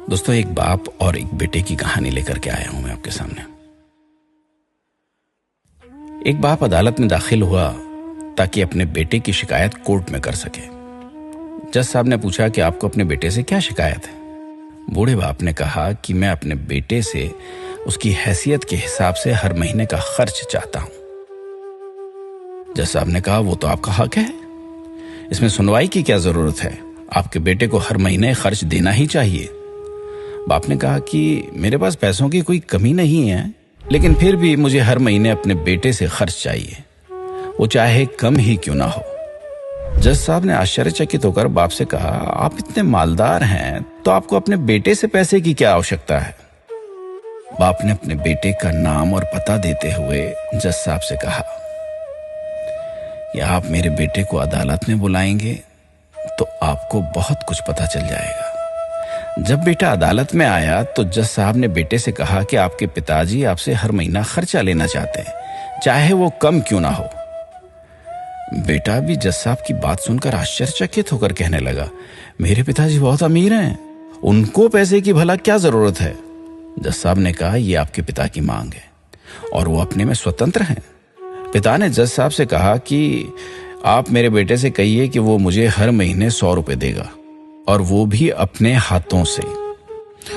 दोस्तों, एक बाप और एक बेटे की कहानी लेकर के आया हूं मैं आपके सामने। एक बाप अदालत में दाखिल हुआ ताकि अपने बेटे की शिकायत कोर्ट में कर सके। जज साहब ने पूछा कि आपको अपने बेटे से क्या शिकायत है। बूढ़े बाप ने कहा कि मैं अपने बेटे से उसकी हैसियत के हिसाब से हर महीने का खर्च चाहता हूं। जज साहब ने कहा, वो तो आपका हक है, इसमें सुनवाई की क्या जरूरत है, आपके बेटे को हर महीने खर्च देना ही चाहिए। बाप ने कहा कि मेरे पास पैसों की कोई कमी नहीं है, लेकिन फिर भी मुझे हर महीने अपने बेटे से खर्च चाहिए, वो चाहे कम ही क्यों ना हो। जज साहब ने आश्चर्यचकित होकर बाप से कहा, आप इतने मालदार हैं तो आपको अपने बेटे से पैसे की क्या आवश्यकता है। बाप ने अपने बेटे का नाम और पता देते हुए जज साहब से कहा कि आप मेरे बेटे को अदालत में बुलाएंगे तो आपको बहुत कुछ पता चल जाएगा। जब बेटा अदालत में आया तो जज साहब ने बेटे से कहा कि आपके पिताजी आपसे हर महीना खर्चा लेना चाहते हैं, चाहे वो कम क्यों ना हो। बेटा भी जज साहब की बात सुनकर आश्चर्यचकित होकर कहने लगा, मेरे पिताजी बहुत अमीर हैं, उनको पैसे की भला क्या जरूरत है। जज साहब ने कहा, यह आपके पिता की मांग है और वो अपने में स्वतंत्र हैं। पिता ने जज साहब से कहा कि आप मेरे बेटे से कहिए कि वो मुझे हर महीने 100 रुपए देगा, और वो भी अपने हाथों से,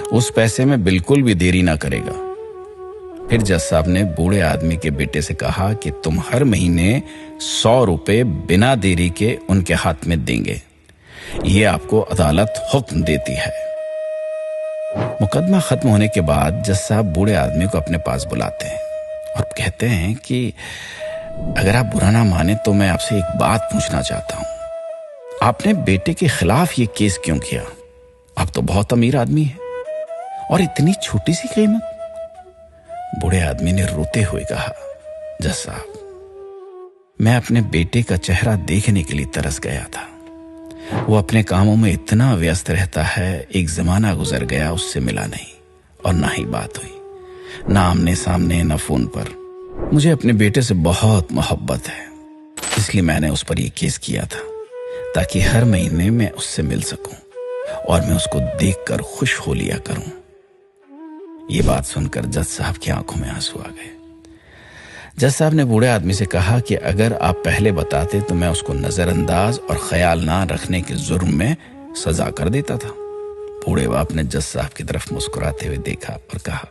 उस पैसे में बिल्कुल भी देरी ना करेगा। फिर जज साहब ने बूढ़े आदमी के बेटे से कहा कि तुम हर महीने 100 रुपए बिना देरी के उनके हाथ में देंगे, ये आपको अदालत हुक्म देती है। मुकदमा खत्म होने के बाद जज साहब बूढ़े आदमी को अपने पास बुलाते हैं और कहते हैं कि अगर आप बुरा ना माने तो मैं आपसे एक बात पूछना चाहता हूं, आपने बेटे के खिलाफ ये केस क्यों किया? आप तो बहुत अमीर आदमी हैं और इतनी छोटी सी कीमत। बूढ़े आदमी ने रोते हुए कहा, जज साहब, मैं अपने बेटे का चेहरा देखने के लिए तरस गया था। वो अपने कामों में इतना व्यस्त रहता है, एक जमाना गुजर गया उससे मिला नहीं और ना ही बात हुई, ना आमने सामने ना फोन पर। मुझे अपने बेटे से बहुत मोहब्बत है, इसलिए मैंने उस पर यह केस किया था ताकि हर महीने मैं उससे मिल सकूं और मैं उसको देखकर खुश हो लिया करूं। ये बात सुनकर जज साहब की आंखों में आंसू आ गए। जज साहब ने बूढ़े आदमी से कहा कि अगर आप पहले बताते तो मैं उसको नजरअंदाज और ख्याल ना रखने के जुर्म में सजा कर देता था। बूढ़े बाप ने जज साहब की तरफ मुस्कुराते हुए देखा और कहा,